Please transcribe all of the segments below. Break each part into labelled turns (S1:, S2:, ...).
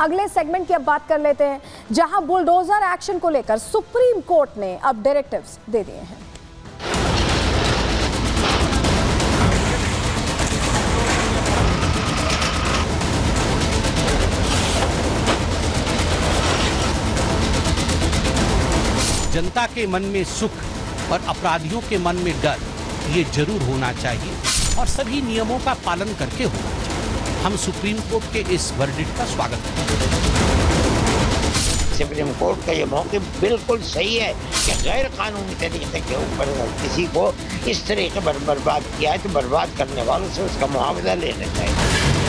S1: अगले सेगमेंट की अब बात कर लेते हैं, जहां बुलडोजर एक्शन को लेकर सुप्रीम कोर्ट ने अब डायरेक्टिव्स दे दिए हैं।
S2: जनता के मन में सुख और अपराधियों के मन में डर, ये जरूर होना चाहिए और सभी नियमों का पालन करके होना चाहिए। हम सुप्रीम कोर्ट के इस वर्डिक्ट का स्वागत करते हैं।
S3: सुप्रीम कोर्ट का ये मौक़िफ़ बिल्कुल सही है कि गैर कानूनी तरीके के ऊपर किसी को इस तरीके पर बर्बाद किया है तो बर्बाद करने वालों से उसका मुआवजा लेना चाहिए।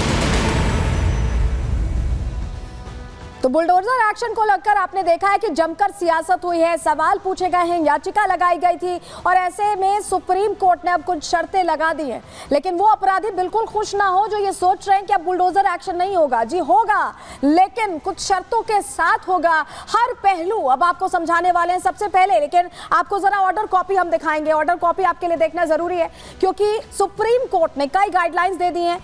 S1: तो बुलडोजर एक्शन को लेकर आपने देखा है कि जमकर सियासत हुई है, सवाल पूछे गए हैं, याचिका लगाई गई थी और ऐसे में सुप्रीम कोर्ट ने अब कुछ शर्तें लगा दी हैं। लेकिन वो अपराधी बिल्कुल खुश ना हो जो ये सोच रहे हैं कि अब बुलडोजर एक्शन नहीं होगा। जी होगा, लेकिन कुछ शर्तों के साथ होगा। हर पहलू अब आपको समझाने वाले हैं। सबसे पहले लेकिन आपको जरा ऑर्डर कॉपी हम दिखाएंगे। ऑर्डर कॉपी आपके लिए देखना जरूरी है क्योंकि सुप्रीम कोर्ट ने कई गाइडलाइंस दे दी हैं।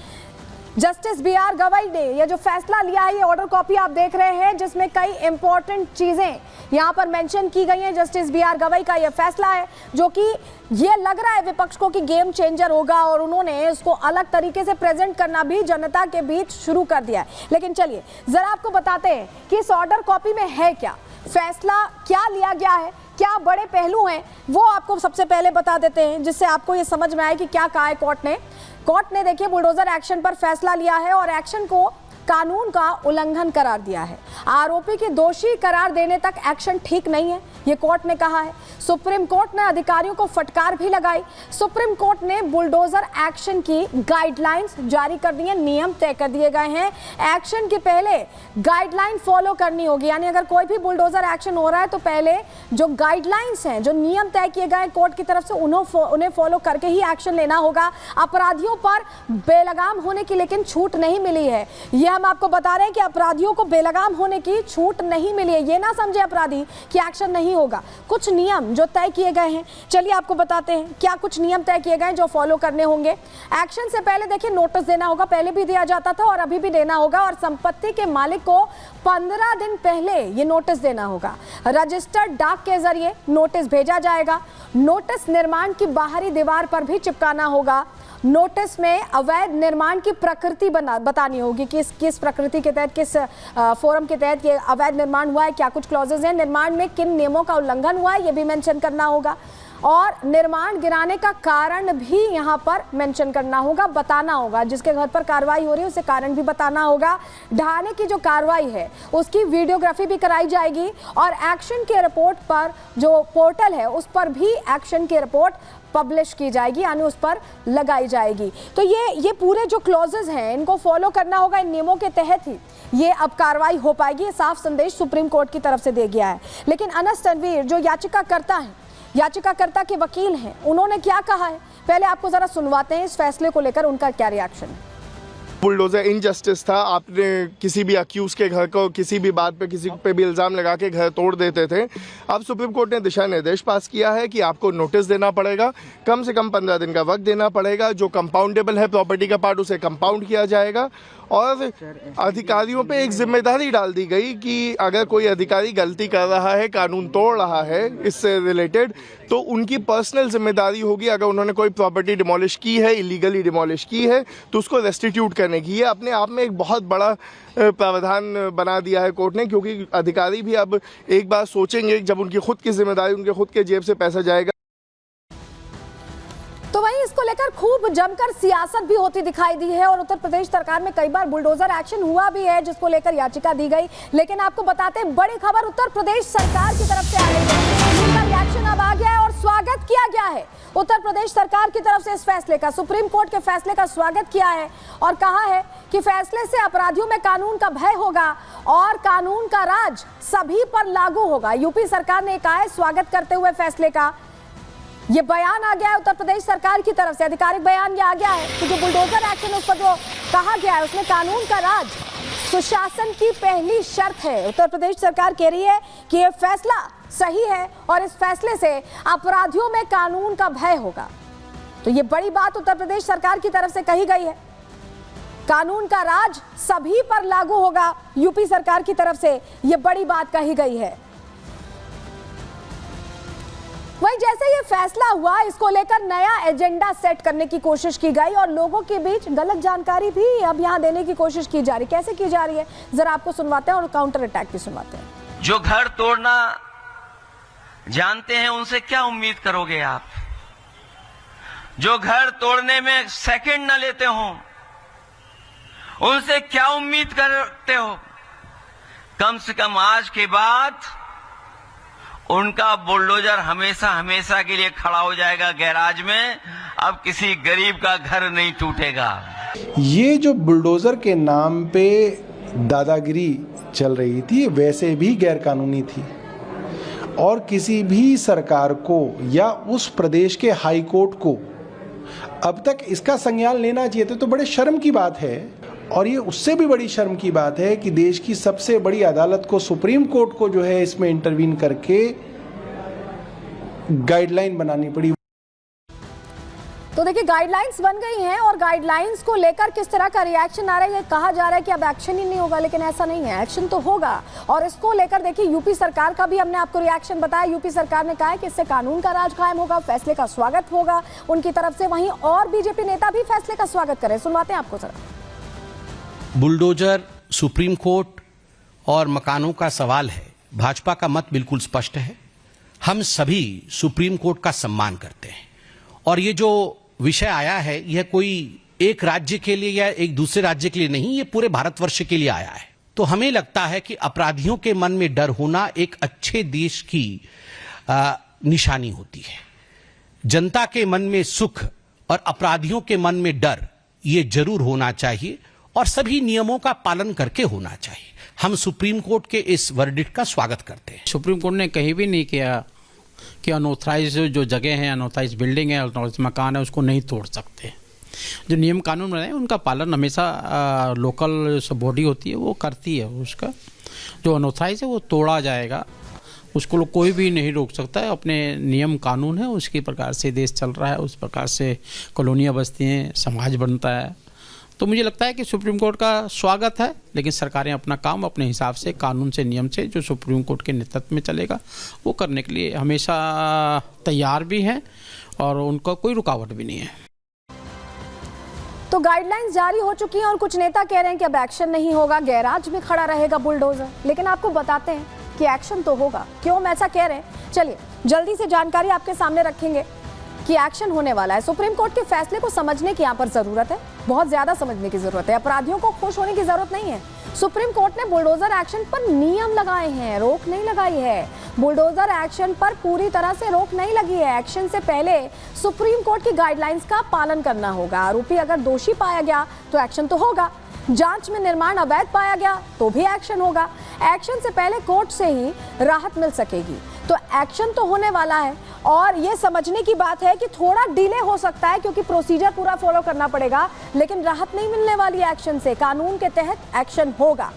S1: Justice B R. गवई ने ये जो फैसला लिया है, ये ऑर्डर कॉपी आप देख रहे हैं जिसमें कई इंपॉर्टेंट चीजें यहां पर मेंशन की गई हैं। Justice B R. गवई का ये फैसला है जो कि ये लग रहा है विपक्ष को कि गेम चेंजर होगा और उन्होंने इसको अलग तरीके से प्रेजेंट करना भी जनता के बीच शुरू कर दिया है। लेकिन चलिए जरा आपको बताते हैं कि इस ऑर्डर कॉपी में है क्या, फैसला क्या लिया गया है, क्या बड़े पहलू हैं, वो आपको सबसे पहले बता देते हैं जिससे आपको ये समझ में आए कि क्या कहा है कोर्ट ने। कोर्ट ने देखिए बुलडोजर एक्शन पर फैसला लिया है और एक्शन को कानून का उल्लंघन करार दिया है। आरोपी की दोषी करार देने तक एक्शन ठीक नहीं है, ये कोर्ट ने कहा है। सुप्रीम कोर्ट ने अधिकारियों को फटकार भी लगाई। सुप्रीम कोर्ट ने बुलडोजर एक्शन की गाइडलाइंस जारी कर दी हैं, नियम तय कर दिए गए हैं। एक्शन के पहले गाइडलाइन फॉलो करनी होगी, यानी अगर कोई भी बुलडोजर एक्शन हो रहा है तो पहले जो गाइडलाइंस हैं, जो नियम तय किए गए कोर्ट की तरफ से उन्हें फॉलो करके ही एक्शन लेना होगा। अपराधियों पर बेलगाम होने की लेकिन छूट नहीं मिली है। यह हम आपको बता रहे हैं कि अपराधियों को बेलगाम होने की छूट नहीं मिली है। ये ना समझे अपराधी कि एक्शन नहीं होगा। कुछ नियम जो तय किए गए हैं, चलिए आपको बताते हैं क्या कुछ नियम तय किए गए हैं जो फॉलो करने होंगे। एक्शन से पहले देखिए नोटिस देना होगा, पहले भी दिया जाता था और अभी भी देना होगा और संपत्ति के मालिक को 15 दिन पहले ये नोटिस देना होगा। रजिस्टर्ड डाक के जरिए नोटिस भेजा जाएगा। नोटिस निर्माण की बाहरी दीवार पर भी चिपकाना होगा। नोटिस में अवैध निर्माण की प्रकृति बतानी होगी कि किस प्रकृति के तहत, किस फोरम के तहत ये अवैध निर्माण हुआ है, क्या कुछ क्लॉजेज हैं, निर्माण में किन नियमों का उल्लंघन हुआ है, ये भी मेंशन करना होगा। और निर्माण गिराने का कारण भी यहाँ पर मेंशन करना होगा, बताना होगा। जिसके घर पर कार्रवाई हो रही है उसे कारण भी बताना होगा। ढहाने की जो कार्रवाई है उसकी वीडियोग्राफी भी कराई जाएगी और एक्शन के रिपोर्ट पर जो पोर्टल है उस पर भी एक्शन की रिपोर्ट पब्लिश की जाएगी, यानी उस पर लगाई जाएगी। तो ये पूरे जो क्लॉजेज हैं इनको फॉलो करना होगा। इन नियमों के तहत ही ये अब कार्रवाई हो पाएगी। ये साफ संदेश सुप्रीम कोर्ट की तरफ से दे गया है। लेकिन अनस तनवीर जो याचिकाकर्ता के वकील हैं, उन्होंने क्या कहा है पहले आपको जरा सुनवाते हैं। इस फैसले को लेकर उनका क्या रिएक्शन है।
S4: बुलडोजर इनजस्टिस था। आपने किसी भी अक्यूज के घर को किसी भी बात पे किसी पे भी इल्ज़ाम लगा के घर तोड़ देते थे। अब सुप्रीम कोर्ट ने दिशा निर्देश पास किया है कि आपको नोटिस देना पड़ेगा, कम से कम 15 दिन का वक्त देना पड़ेगा। जो कंपाउंडेबल है प्रॉपर्टी का पार्ट उसे कंपाउंड किया जाएगा और अधिकारियों पे एक जिम्मेदारी डाल दी गई कि अगर कोई अधिकारी गलती कर रहा है, कानून तोड़ रहा है इससे रिलेटेड, तो उनकी पर्सनल जिम्मेदारी होगी। अगर उन्होंने कोई प्रॉपर्टी डिमोलिश की है, इलीगली डिमोलिश की है, तो उसको रेस्टिट्यूट करने की। ये अपने आप में एक बहुत बड़ा प्रावधान बना दिया है कोर्ट ने, क्योंकि अधिकारी भी अब एक बार सोचेंगे जब उनकी खुद की जिम्मेदारी, उनके खुद के जेब से पैसा जाएगा।
S1: तो वहीं इसको लेकर खूब जमकर सियासत भी होती दिखाई दी है और उत्तर प्रदेश सरकार में कई बार बुलडोजर एक्शन हुआ भी है जिसको लेकर याचिका दी गई। लेकिन आपको बताते हैं बड़ी खबर उत्तर प्रदेश सरकार की तरफ से आ रही है, जिसका रिएक्शन अब आ गया है और स्वागत किया गया है। उत्तर प्रदेश सरकार की तरफ से इस फैसले का, सुप्रीम कोर्ट के फैसले का स्वागत किया है और कहा है कि फैसले से अपराधियों में कानून का भय होगा और कानून का राज सभी पर लागू होगा। यूपी सरकार ने कहा है स्वागत करते हुए फैसले का। ये बयान आ गया है उत्तर प्रदेश सरकार की तरफ से, आधिकारिक बयान ये आ गया है कि जो बुलडोजर एक्शन उस पर जो कहा गया है उसमें कानून का राज सुशासन की पहली शर्त है। उत्तर प्रदेश सरकार कह रही है कि यह फैसला सही है और इस फैसले से अपराधियों में कानून का भय होगा। तो ये बड़ी बात उत्तर प्रदेश सरकार की तरफ से कही गई है। कानून का राज सभी पर लागू होगा, यूपी सरकार की तरफ से यह बड़ी बात कही गई है। वहीं जैसे ये फैसला हुआ, इसको लेकर नया एजेंडा सेट करने की कोशिश की गई और लोगों के बीच गलत जानकारी भी अब यहां देने की कोशिश की जा रही। कैसे की जा रही है, जरा आपको सुनवाते हैं और काउंटर अटैक भी सुनवाते हैं।
S5: जो घर तोड़ना जानते हैं उनसे क्या उम्मीद करोगे आप? जो घर तोड़ने में सेकंड न लेते हो उनसे क्या उम्मीद करते हो? कम से कम आज के बाद उनका बुलडोजर हमेशा हमेशा के लिए खड़ा हो जाएगा गैराज में। अब किसी गरीब का घर नहीं टूटेगा।
S6: ये जो बुलडोजर के नाम पे दादागिरी चल रही थी वैसे भी गैरकानूनी थी और किसी भी सरकार को या उस प्रदेश के हाई कोर्ट को अब तक इसका संज्ञान लेना चाहिए था। तो बड़े शर्म की बात है और ये उससे भी बड़ी शर्म की बात है कि देश की सबसे बड़ी अदालत को, सुप्रीम कोर्ट को जो है इसमें इंटरवीन करके गाइडलाइन बनानी पड़ी।
S1: तो देखिए गाइडलाइंस बन गई हैं और गाइडलाइंस को लेकर किस तरह का रिएक्शन आ रहा है, ये कहा जा रहा है कि अब एक्शन ही नहीं होगा, लेकिन ऐसा नहीं है, एक्शन तो होगा। और इसको लेकर देखिए यूपी सरकार का भी हमने आपको रिएक्शन बताया। यूपी सरकार ने कहा है कि इससे कानून का राज कायम होगा, फैसले का स्वागत होगा उनकी तरफ से। वहीं और बीजेपी नेता भी फैसले का स्वागत करें, सुनवाते हैं आपको जरा।
S2: बुलडोजर, सुप्रीम कोर्ट और मकानों का सवाल है। भाजपा का मत बिल्कुल स्पष्ट है। हम सभी सुप्रीम कोर्ट का सम्मान करते हैं और ये जो विषय आया है यह कोई एक राज्य के लिए या एक दूसरे राज्य के लिए नहीं, ये पूरे भारतवर्ष के लिए आया है। तो हमें लगता है कि अपराधियों के मन में डर होना एक अच्छे देश की निशानी होती है। जनता के मन में सुख और अपराधियों के मन में डर, ये जरूर होना चाहिए और सभी नियमों का पालन करके होना चाहिए। हम सुप्रीम कोर्ट के इस वर्डिक्ट का स्वागत करते हैं।
S7: सुप्रीम कोर्ट ने कहीं भी नहीं किया कि अनऑथराइज जो जगह है, अनऑथराइज बिल्डिंग है, अनऑथराइज मकान है, उसको नहीं तोड़ सकते। जो नियम कानून बनाए उनका पालन हमेशा लोकल बॉडी होती है वो करती है। उसका जो अनऑथराइज है वो तोड़ा जाएगा, उसको कोई भी नहीं रोक सकता है। अपने नियम कानून है उसके प्रकार से देश चल रहा है, उस प्रकार से कॉलोनियाँ बसती हैं, समाज बनता है। तो मुझे लगता है कि सुप्रीम कोर्ट का स्वागत है, लेकिन सरकारें अपना काम अपने हिसाब से, कानून से, नियम से, जो सुप्रीम कोर्ट के नेतृत्व में चलेगा वो करने के लिए हमेशा तैयार भी हैं और उनका कोई रुकावट भी नहीं है।
S1: तो गाइडलाइंस जारी हो चुकी हैं और कुछ नेता कह रहे हैं कि अब एक्शन नहीं होगा, गैराज में खड़ा रहेगा बुलडोजर। लेकिन आपको बताते हैं कि एक्शन तो होगा। क्यों हम ऐसा कह रहे हैं, चलिए जल्दी से जानकारी आपके सामने रखेंगे कि एक्शन होने वाला है। सुप्रीम कोर्ट के फैसले को समझने की यहाँ पर जरूरत है, बहुत ज्यादा समझने की जरूरत है। अपराधियों को खुश होने की जरूरत नहीं है। सुप्रीम कोर्ट ने बुलडोजर एक्शन पर नियम लगाए हैं, रोक नहीं लगाई है। बुलडोजर एक्शन पर पूरी तरह से रोक नहीं लगी है। एक्शन से पहले सुप्रीम कोर्ट की गाइडलाइंस का पालन करना होगा। आरोपी अगर दोषी पाया गया तो एक्शन तो होगा, जांच में निर्माण अवैध पाया गया तो भी एक्शन होगा। एक्शन से पहले कोर्ट से ही राहत मिल सकेगी। तो एक्शन तो होने वाला है और ये समझने की बात है कि थोड़ा डिले हो सकता है क्योंकि प्रोसीजर पूरा फॉलो करना पड़ेगा, लेकिन राहत नहीं मिलने वाली है एक्शन से। कानून के तहत एक्शन होगा।